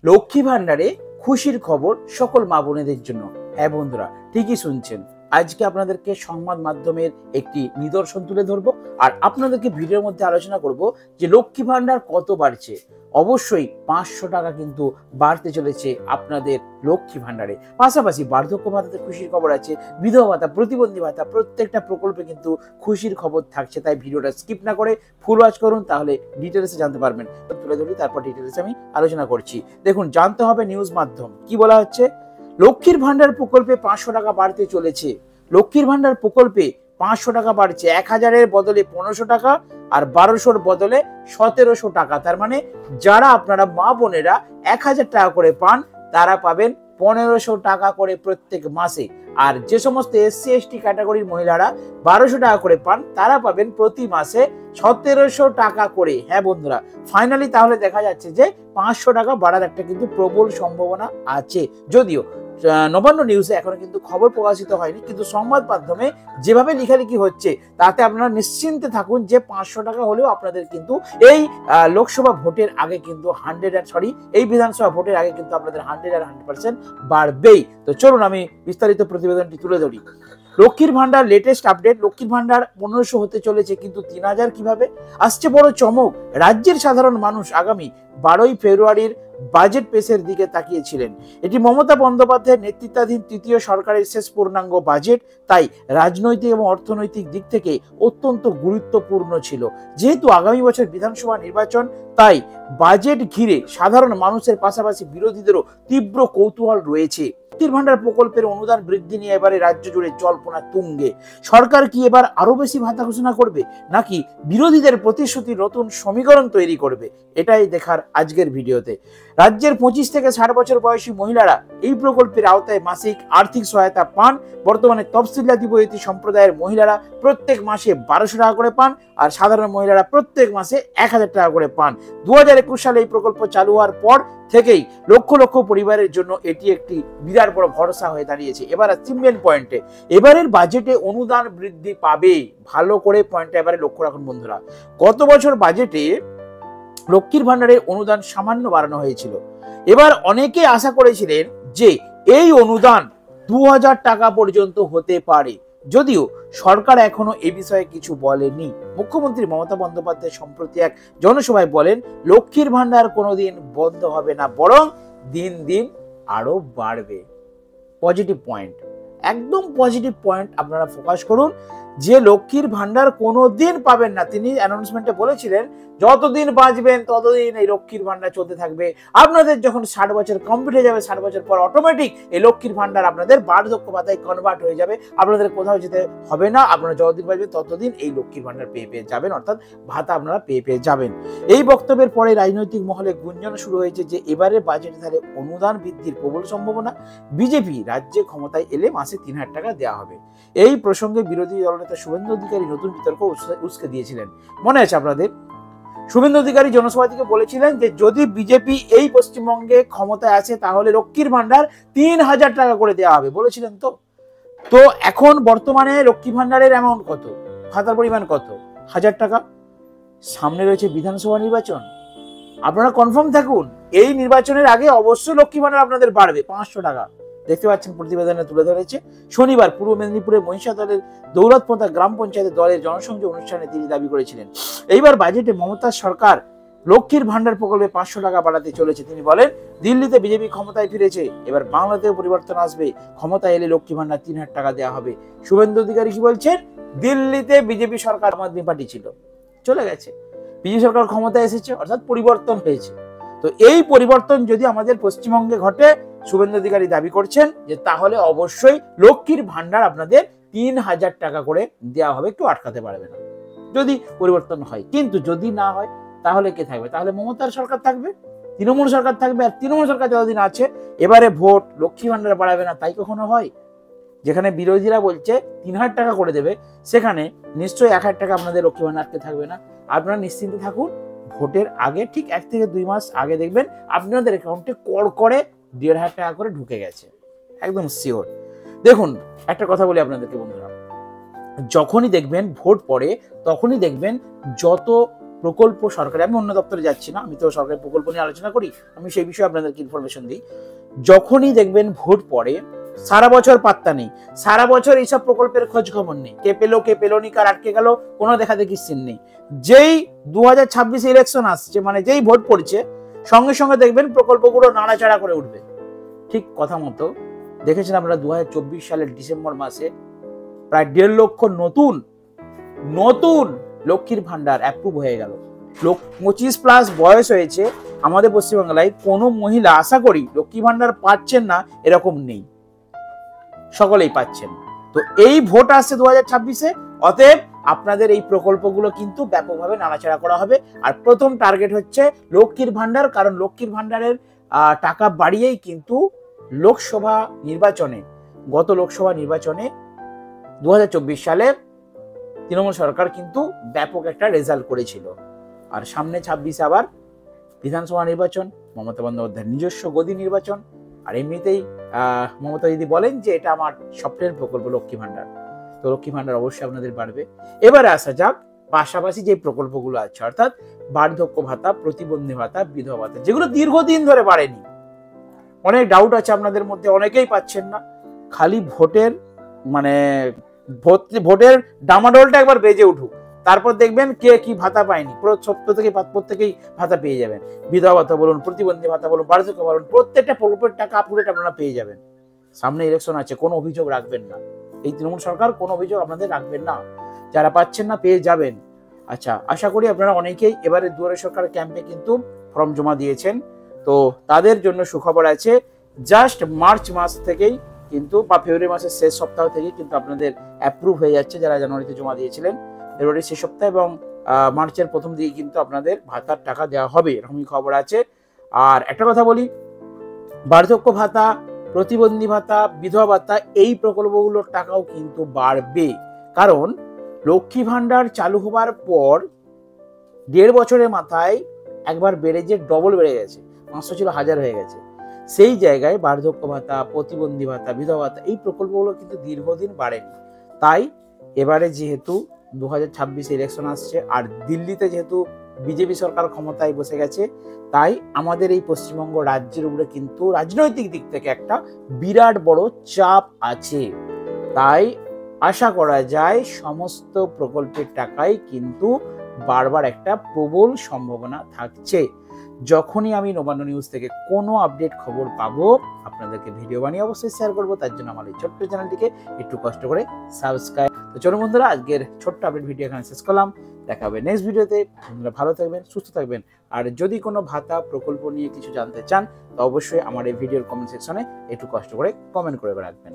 লক্ষ্মী ভান্ডারে খুশির খবর সকল মা বোনেদের জন্য। হ্যাঁ বন্ধুরা, ঠিকই শুনছেন। আজকে আপনাদেরকে সংবাদ মাধ্যমের একটি নিদর্শন তুলে ধরবো আর আপনাদেরকে ভিডিওর মধ্যে আলোচনা করব যে লক্ষ্মী ভান্ডার কত বাড়ছে। অবশ্যই 500 টাকা কিন্তু বাড়তে চলেছে আপনাদের লক্ষ্মী ভান্ডারে। পাশাপাশি বার্ধক্য ভাতাতে খুশির খবর আছে, বিধবা ভাতা, প্রতিবন্ধী ভাতা, প্রত্যেকটা প্রকল্পে কিন্তু খুশির খবর থাকছে। তাই ভিডিওটা স্কিপ না করে ফুল ওয়াচ করুন, তাহলে ডিটেলসে জানতে পারবেন। তুলে ধরি, তারপর ডিটেলসে আমি আলোচনা করছি। দেখুন, জানতে হবে নিউজ মাধ্যম কি বলা হচ্ছে। লক্ষ্মীর ভান্ডার প্রকল্পে 500 টাকা বাড়তে চলেছে। লক্ষ্মীর ভান্ডার প্রকল্পে 500 টাকা বাড়ছে। 1000-এর বদলে 1500 টাকা আর 1200-র বদলে 1700 টাকা। তার মানে যারা আপনারা মা বোনেরা 1000 টাকা করে পান, তারা পাবেন 1500 টাকা করে প্রত্যেক মাসে। আর যে সমস্ত SC ST ক্যাটাগরির মহিলারা 1200 টাকা করে পান, তারা পাবেন প্রতি মাসে 1700 টাকা করে। হ্যাঁ বন্ধুরা, ফাইনালি তাহলে দেখা যাচ্ছে যে 500 টাকা বাড়ার একটা কিন্তু প্রবল সম্ভাবনা আছে। যদিও নবান্ন নিউজে এখনো কিন্তু খবর প্রকাশিত হয়নি, কিন্তু সংবাদ মাধ্যমে যেভাবে লেখালেখি হচ্ছে তাতে আপনারা নিশ্চিন্তে থাকুন যে 500 টাকা হলেও আপনাদের কিন্তু এই লোকসভা ভোটের আগে কিন্তু এই বিধানসভা ভোটের আগে কিন্তু আপনাদের 100% বাড়বেই। তো চলুন আমি বিস্তারিত প্রতিবেদনটি তুলে ধরি। লক্ষ্মীর ভান্ডার লেটেস্ট আপডেট। লক্ষ্মীর ভান্ডার 1500 হতে চলেছে, কিন্তু 3000 কিভাবে আসছে? বড় চমক। রাজ্যের সাধারণ মানুষ আগামী 12ই ফেব্রুয়ারির বাজেট পেশের দিকে তাকিয়েছিলেন। এটি মমতা বন্দ্যোপাধ্যায়ের নেতৃত্বাধীন তৃতীয় সরকারের শেষ পূর্ণাঙ্গ বাজেট, তাই রাজনৈতিক এবং অর্থনৈতিক দিক থেকে অত্যন্ত গুরুত্বপূর্ণ ছিল। যেহেতু আগামী বছর বিধানসভা নির্বাচন, তাই বাজেট ঘিরে সাধারণ মানুষের পাশাপাশি বিরোধীদেরও তীব্র কৌতূহল রয়েছে। লক্ষ্মীর ভান্ডার প্রকল্পের অনুদান বৃদ্ধি নিয়ে এবারে রাজ্য জুড়ে জল্পনা তুঙ্গে। সরকার কি এবার আরো বেশি ভাতা ঘোষণা করবে, নাকি বিরোধীদের প্রতিশ্রুতির নতুন সমীকরণ তৈরি করবে? এটাই দেখার আজকের ভিডিওতে। রাজ্যের 25 থেকে 60 বছর বয়সী মহিলারা এই প্রকল্পের আওতায় মাসিক আর্থিক সহায়তা পান। বর্তমানে তফসিল জাতি উপজাতি সম্প্রদায়ের মহিলারা প্রত্যেক মাসে 1200 টাকা করে পান, আর সাধারণ মহিলারা প্রত্যেক মাসে 1000 টাকা করে পান। 2021 সালে এই প্রকল্প চালু হওয়ার পর থেকেই লক্ষ লক্ষ পরিবারের জন্য এটি একটি বিরাট বড় ভরসা হয়ে দাঁড়িয়েছে। এবার আসছি মেন পয়েন্টে। এবারের বাজেটে অনুদান বৃদ্ধি পাবে। ভালো করে পয়েন্টটা এবারে লক্ষ্য রাখুন বন্ধুরা। গত বছর বাজেটে লক্ষ্মীর ভান্ডারের অনুদান সামান্য বাড়ানো হয়েছিল। এবার অনেকে আশা করেছিলেন যে এই অনুদান 2000 টাকা পর্যন্ত হতে পারে, যদিও সরকার এখনো এ বিষয়ে কিছু বলেনি। মুখ্যমন্ত্রী মমতা বন্দ্যোপাধ্যায় সম্প্রতি এক জনসভায় বলেন, লক্ষ্মীর ভান্ডার কোনোদিন বন্ধ হবে না, বরং দিন দিন আরো বাড়বে। পজিটিভ পয়েন্ট, একদম পজিটিভ পয়েন্ট আপনারা ফোকাস করুন যে লক্ষ্মীর ভান্ডার কোনোদিন পাবেন না। তিনি অ্যানাউন্সমেন্টে বলেছিলেন, যতদিন বাঁচবেন ততদিন এই লক্ষ্মীর ভান্ডার চলতে থাকবে। আপনাদের যখন 60 বছর কমপ্লিট হয়ে যাবে, 60 বছর পর অটোমেটিক এই লক্ষ্মীর ভান্ডার আপনাদের বার্ধক্য ভাতায় কনভার্ট হয়ে যাবে। আপনাদের কোথাও যেতে হবে না। আপনারা যতদিন বাঁচবেন ততদিন এই লক্ষ্মীর ভান্ডার পেয়ে যাবেন, অর্থাৎ ভাতা আপনারা পেয়ে যাবেন। এই বক্তব্যের পরে রাজনৈতিক মহলে গুঞ্জন শুরু হয়েছে যে এবারে বাজেটে তাহলে অনুদান বৃদ্ধির প্রবল সম্ভাবনা। বিজেপি রাজ্যে ক্ষমতায় এলে মাসে 3000 টাকা দেওয়া হবে। এই প্রসঙ্গে বিরোধী দলনেতা শুভেন্দু অধিকারী নতুন বিতর্ক উস্কে দিয়েছিলেন। মনে আছে আপনাদের? শুভেন্দু অধিকারী জনসভা থেকে বলেছিলেন যে যদি বিজেপি এই পশ্চিমবঙ্গে ক্ষমতায় আসে তাহলে লক্ষ্মীর ভান্ডার 3000 টাকা করে দেওয়া হবে, বলেছিলেন তো। তো এখন বর্তমানে লক্ষ্মী ভান্ডারের অ্যামাউন্ট কত, ভাতার পরিমাণ কত? 1000 টাকা। সামনে রয়েছে বিধানসভা নির্বাচন। আপনারা কনফার্ম থাকুন, এই নির্বাচনের আগে অবশ্যই লক্ষ্মী ভান্ডার আপনাদের বাড়বে 500 টাকা। দেখতে পাচ্ছেন প্রতিবেদনে তুলে ধরেছে। শনিবার পূর্ব মেদিনীপুরের মহিষা দলের দৌলতপন্থা গ্রাম পঞ্চায়েতের দলের জনসংযোগ অনুষ্ঠানে তিনি দাবি করেছিলেন, এইবার বাজেটে মমতা সরকার লক্ষ্মীর ভান্ডার প্রকল্পে 500 টাকা বাড়াতে চলেছে। তিনি বলেন, দিল্লিতে বিজেপি ক্ষমতায় ফিরেছে, এবার বাংলাতেও পরিবর্তন আসবে। ক্ষমতায় এলে লক্ষ্মী ভান্ডার 3000 টাকা দেওয়া হবে। শুভেন্দু অধিকারী কি বলছেন? দিল্লিতে বিজেপি সরকার, আম আদমি পার্টি ছিল, চলে গেছে, বিজেপি সরকার ক্ষমতায় এসেছে, অর্থাৎ পরিবর্তন হয়েছে। তো এই পরিবর্তন যদি আমাদের পশ্চিমবঙ্গে ঘটে, শুভেন্দু অধিকারী দাবি করছেন যে তাহলে অবশ্যই লক্ষ্মীর ভান্ডার আপনাদের 3000 টাকা করে দেওয়া হবে, একটু আটকাতে পারবে না যদি পরিবর্তন হয়। কিন্তু যদি না হয় তাহলে কে থাকবে? তাহলে মমতার সরকার থাকবে, তৃণমূল সরকার থাকবে। আর তৃণমূল সরকার যতদিন আছে, এবারে ভোট লক্ষ্মী ভান্ডার বাড়াবে না, তাই কখনো হয়? যেখানে বিরোধীরা বলছে 3000 টাকা করে দেবে, সেখানে নিশ্চয়ই 1000 টাকা আপনাদের লক্ষ্মী ভান্ডার আটকে থাকবে না। আপনারা নিশ্চিন্তে থাকুন, ভোটের আগে ঠিক 1 থেকে 2 মাস আগে দেখবেন আপনাদের অ্যাকাউন্টে করে 1500 টাকা করে ঢুকে গেছে, একদম শিওর। দেখুন, একটা কথা বলি আপনাদেরকে বন্ধুরা, যখনই দেখবেন ভোট পড়ে, তখনই দেখবেন যত প্রকল্প সরকারি, আমি অন্য দপ্তরে যাচ্ছি না, আমি তো সরকারি প্রকল্প নিয়ে আলোচনা করি, আমি সেই বিষয়ে আপনাদেরকে ইনফরমেশন দিই। যখনই দেখবেন ভোট পড়ে সারা বছর পাত্তা নেই, সারা বছর এইসব প্রকল্পের খোঁজ খবর নেই, কে পেলো নি, কার আটকে গেল, কোনো দেখা দেখি সিন নেই। যেই 2026 ইলেকশন আসছে, মানে যেই ভোট পড়ছে, সঙ্গে সঙ্গে দেখবেন প্রকল্পগুলো নাড়াচাড়া করে উঠবে। ঠিক কথা মতো দেখেছেন আমরা 2024 সালের ডিসেম্বর মাসে প্রায় 1.5 লক্ষ নতুন লক্ষ্মীর ভান্ডার অ্যাপ্রুভ হয়ে গেল। 25+ বয়স হয়েছে আমাদের পশ্চিমবাংলায় কোনো মহিলা আশা করি লক্ষ্মী ভান্ডার পাচ্ছেন না এরকম নেই, সকলেই পাচ্ছেন। তো এই ভোট আসছে 2026-এ, অতএব আপনাদের এই প্রকল্পগুলো কিন্তু ব্যাপকভাবে নাড়াচাড়া করা হবে। আর প্রথম টার্গেট হচ্ছে লক্ষ্মীর ভান্ডার, কারণ লক্ষ্মীর ভান্ডারের টাকা বাড়িয়েই কিন্তু লোকসভা নির্বাচনে, গত লোকসভা নির্বাচনে 2024 সালে তৃণমূল সরকার কিন্তু ব্যাপক একটা রেজাল্ট করেছিল। আর সামনে 26 আবার বিধানসভা নির্বাচন, মমতা বন্দ্যোপাধ্যায়ের নিজস্ব গদি নির্বাচন। আর এমনিতেই মমতা দিদি বলেন যে এটা আমার স্বপ্নের প্রকল্প লক্ষ্মী ভান্ডার, তো লক্ষ্মী ভান্ডার অবশ্যই আপনাদের বাড়বে। এবারে আসা যাক পাশাপাশি যে প্রকল্পগুলো আছে, অর্থাৎ বার্ধক্য ভাতা, প্রতিবন্ধী ভাতা, বিধবা ভাতা, যেগুলো দীর্ঘদিন ধরে বাড়েনি। অনেক ডাউট আছে আপনাদের মধ্যে, অনেকেই পাচ্ছেন না। খালি ভোটের মানে ভোটের ডামাডোলটা একবার বেজে উঠুক, তারপর দেখবেন কে কি ভাতা পায়নি, প্রত্যেকেই ভাতা পেয়ে যাবেন। বিধবা ভাতা বলুন, প্রতিবন্ধী ভাতা বলুন, বার্ধক্য বলুন, প্রত্যেকটা প্রকল্পের টাকা আপডেট আপনারা পেয়ে যাবেন। সামনে ইলেকশন আছে, কোনো অভিযোগ রাখবেন না, এই তৃণমূল সরকার কোনো অভিযোগ আপনাদের রাখবেন না, যারা পাচ্ছেন না পেয়ে যাবেন। আচ্ছা, আশা করি আপনারা অনেকেই এবারে দুয়ারে সরকার ক্যাম্পে কিন্তু ফর্ম জমা দিয়েছেন, তো তাদের জন্য সুখবর আছে। জাস্ট মার্চ মাস থেকেই কিন্তু বা ফেব্রুয়ারি মাসের শেষ সপ্তাহ থেকেই কিন্তু আপনাদের অ্যাপ্রুভ হয়ে যাচ্ছে, যারা জানুয়ারিতে জমা দিয়েছিলেন। ফেব্রুয়ারির শেষ সপ্তাহ এবং মার্চের প্রথম দিকে কিন্তু আপনাদের ভাতার টাকা দেওয়া হবে, এরকমই খবর আছে। আর একটা কথা বলি, বার্ধক্য ভাতা, প্রতিবন্ধী ভাতা, বিধবা ভাতা, এই প্রকল্পগুলোর টাকাও কিন্তু বাড়বে, কারণ লক্ষ্মী ভান্ডার চালু হবার পর 1.5 বছরের মাথায় একবার বেড়ে যে ডবল বেড়ে গেছে, 500 ছিল 1000 হয়ে গেছে। সেই জায়গায় বার্ধক্য ভাতা, প্রতিবন্ধী ভাতা, বিধবা ভাতা, এই প্রকল্পগুলো কিন্তু দীর্ঘদিন বাড়েনি। তাই এবারে যেহেতু 2026 ইলেকশন আসছে, আর দিল্লিতে যেহেতু বিজেপি সরকার ক্ষমতায় বসে গেছে, তাই আমাদের এই পশ্চিমবঙ্গ রাজ্যের উপরে কিন্তু রাজনৈতিক দিক থেকে একটা বিরাট বড় চাপ আছে। তাই আশা করা যায় সমস্ত প্রকল্পের টাকাই কিন্তু বারবার একটা প্রবল সম্ভাবনা থাকছে। যখনই আমি নবান্ন নিউজ থেকে কোনো আপডেট খবর পাবো আপনাদেরকে ভিডিও বানিয়ে অবশ্যই শেয়ার করবো। তার জন্য আমার এই ছোট্ট চ্যানেলটিকে একটু কষ্ট করে সাবস্ক্রাইব। তো চলুন বন্ধুরা, আজকের ছোট্ট আপডেট ভিডিও এখানে শেষ করলাম, দেখা হবে নেক্সট ভিডিওতে। বন্ধুরা ভালো থাকবেন, সুস্থ থাকবেন। আর যদি কোনো ভাতা প্রকল্প নিয়ে কিছু জানতে চান, তো অবশ্যই আমার এই ভিডিওর কমেন্ট সেকশনে একটু কষ্ট করে কমেন্ট করে রাখবেন।